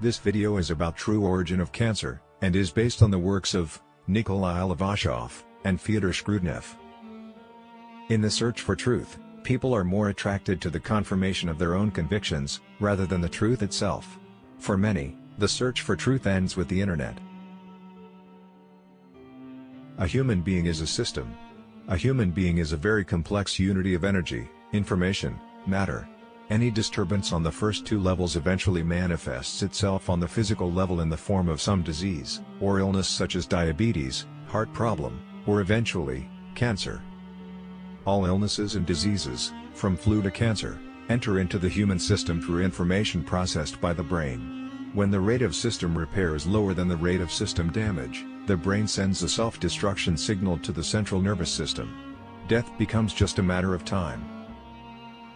This video is about true origin of cancer, and is based on the works of Nikolai Levashov and Fyodor Skrudnev. In the search for truth, people are more attracted to the confirmation of their own convictions, rather than the truth itself. For many, the search for truth ends with the internet. A human being is a system. A human being is a very complex unity of energy, information, matter. Any disturbance on the first two levels eventually manifests itself on the physical level in the form of some disease, or illness such as diabetes, heart problem, or eventually, cancer. All illnesses and diseases, from flu to cancer, enter into the human system through information processed by the brain. When the rate of system repair is lower than the rate of system damage, the brain sends a self-destruction signal to the central nervous system. Death becomes just a matter of time.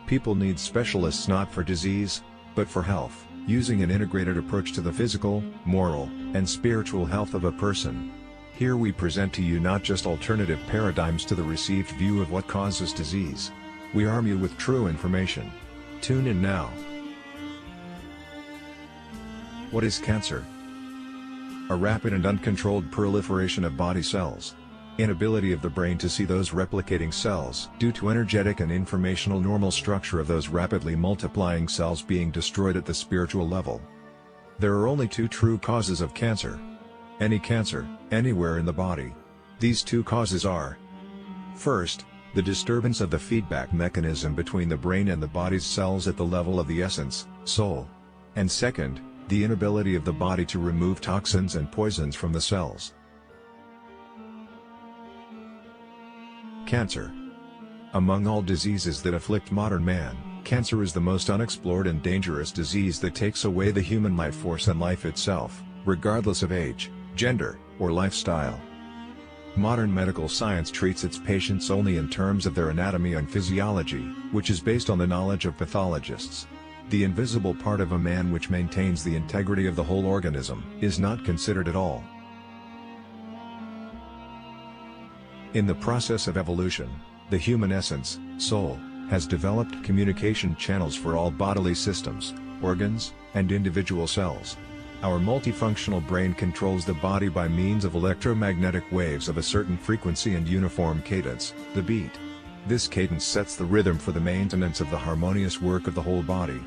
People need specialists not for disease, but for health, using an integrated approach to the physical, moral, and spiritual health of a person. Here we present to you not just alternative paradigms to the received view of what causes disease. We arm you with true information. Tune in now. What is cancer? A rapid and uncontrolled proliferation of body cells. Inability of the brain to see those replicating cells due to energetic and informational normal structure of those rapidly multiplying cells being destroyed at the spiritual level. There are only two true causes of cancer. Any cancer, anywhere in the body. These two causes are: first, the disturbance of the feedback mechanism between the brain and the body's cells at the level of the essence, soul. And second, the inability of the body to remove toxins and poisons from the cells. Cancer. Among all diseases that afflict modern man, cancer is the most unexplored and dangerous disease that takes away the human life force and life itself, regardless of age, gender, or lifestyle. Modern medical science treats its patients only in terms of their anatomy and physiology, which is based on the knowledge of pathologists. The invisible part of a man which maintains the integrity of the whole organism is not considered at all. In the process of evolution, the human essence, soul, has developed communication channels for all bodily systems, organs, and individual cells. Our multifunctional brain controls the body by means of electromagnetic waves of a certain frequency and uniform cadence, the beat. This cadence sets the rhythm for the maintenance of the harmonious work of the whole body.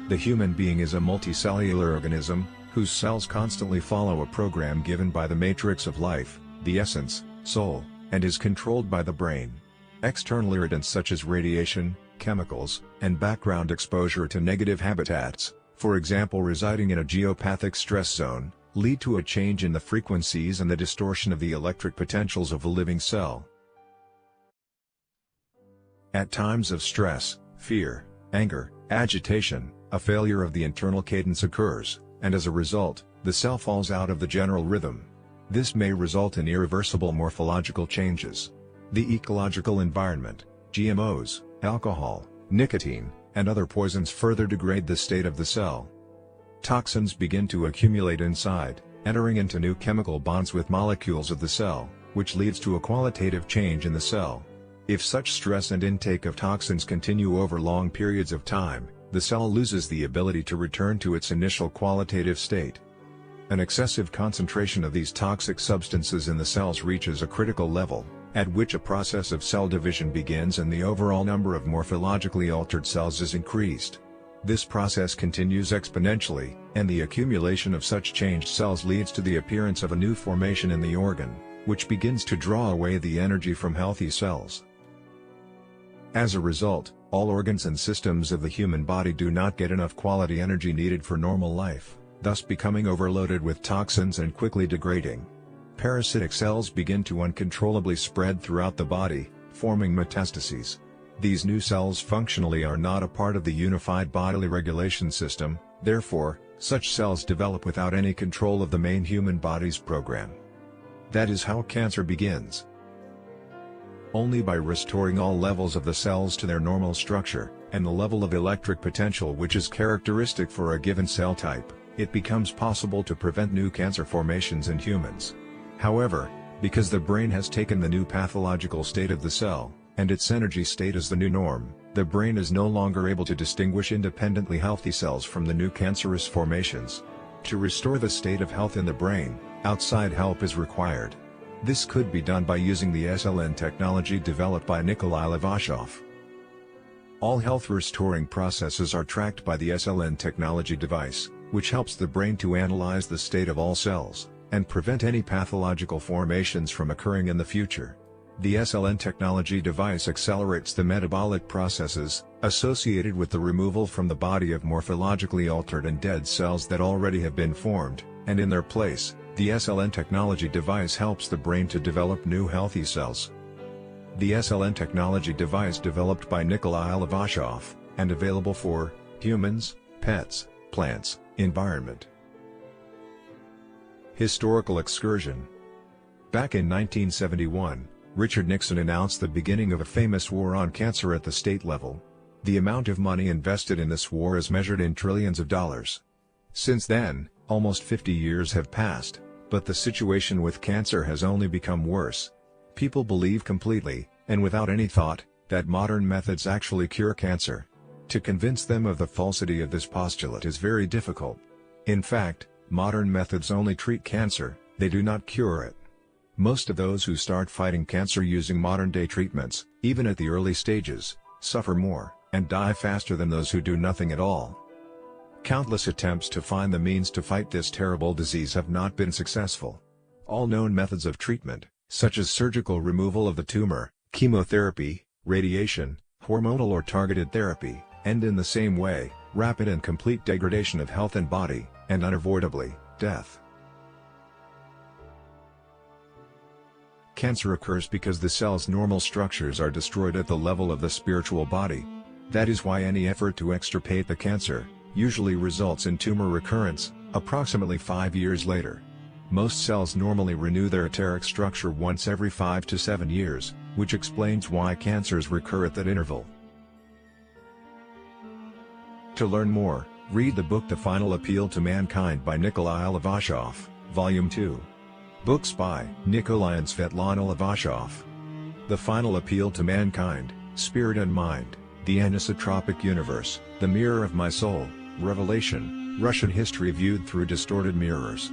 The human being is a multicellular organism, whose cells constantly follow a program given by the matrix of life, the essence, soul, and is controlled by the brain. External irritants such as radiation, chemicals, and background exposure to negative habitats, for example residing in a geopathic stress zone, lead to a change in the frequencies and the distortion of the electric potentials of a living cell. At times of stress, fear, anger, agitation, a failure of the internal cadence occurs, and as a result, the cell falls out of the general rhythm. This may result in irreversible morphological changes. The ecological environment, GMOs, alcohol, nicotine, and other poisons further degrade the state of the cell. Toxins begin to accumulate inside, entering into new chemical bonds with molecules of the cell, which leads to a qualitative change in the cell. If such stress and intake of toxins continue over long periods of time, the cell loses the ability to return to its initial qualitative state. An excessive concentration of these toxic substances in the cells reaches a critical level, at which a process of cell division begins and the overall number of morphologically altered cells is increased. This process continues exponentially, and the accumulation of such changed cells leads to the appearance of a new formation in the organ, which begins to draw away the energy from healthy cells. As a result, all organs and systems of the human body do not get enough quality energy needed for normal life, thus becoming overloaded with toxins and quickly degrading. Parasitic cells begin to uncontrollably spread throughout the body, forming metastases. These new cells functionally are not a part of the unified bodily regulation system, therefore, such cells develop without any control of the main human body's program. That is how cancer begins. Only by restoring all levels of the cells to their normal structure, and the level of electric potential which is characteristic for a given cell type, it becomes possible to prevent new cancer formations in humans. However, because the brain has taken the new pathological state of the cell, and its energy state as the new norm, The brain is no longer able to distinguish independently healthy cells from the new cancerous formations. To restore the state of health in the brain, outside help is required. This could be done by using the SLN technology developed by Nikolai Levashov. All health-restoring processes are tracked by the SLN technology device, which helps the brain to analyze the state of all cells, and prevent any pathological formations from occurring in the future. The SLN technology device accelerates the metabolic processes, associated with the removal from the body of morphologically altered and dead cells that already have been formed, and in their place, the SLN technology device helps the brain to develop new healthy cells. The SLN technology device developed by Nikolai Levashov, and available for humans, pets, plants, environment. Historical excursion. Back in 1971, Richard Nixon announced the beginning of a famous war on cancer at the state level. The amount of money invested in this war is measured in trillions of dollars. Since then, almost 50 years have passed, but the situation with cancer has only become worse. People believe completely, and without any thought, that modern methods actually cure cancer. To convince them of the falsity of this postulate is very difficult. In fact, modern methods only treat cancer, they do not cure it. Most of those who start fighting cancer using modern-day treatments, even at the early stages, suffer more, and die faster than those who do nothing at all. Countless attempts to find the means to fight this terrible disease have not been successful. All known methods of treatment, such as surgical removal of the tumor, chemotherapy, radiation, hormonal or targeted therapy, end in the same way: rapid and complete degradation of health and body, and unavoidably, death. Cancer occurs because the cell's normal structures are destroyed at the level of the spiritual body. That is why any effort to extirpate the cancer usually results in tumor recurrence, approximately 5 years later. Most cells normally renew their enteric structure once every 5 to 7 years, which explains why cancers recur at that interval. To learn more, read the book The Final Appeal to Mankind by Nikolai Levashov, Volume 2. Books by Nikolai and Svetlana Levashov. The Final Appeal to Mankind, Spirit and Mind, The Anisotropic Universe, The Mirror of My Soul, Revelation, Russian History Viewed Through Distorted Mirrors.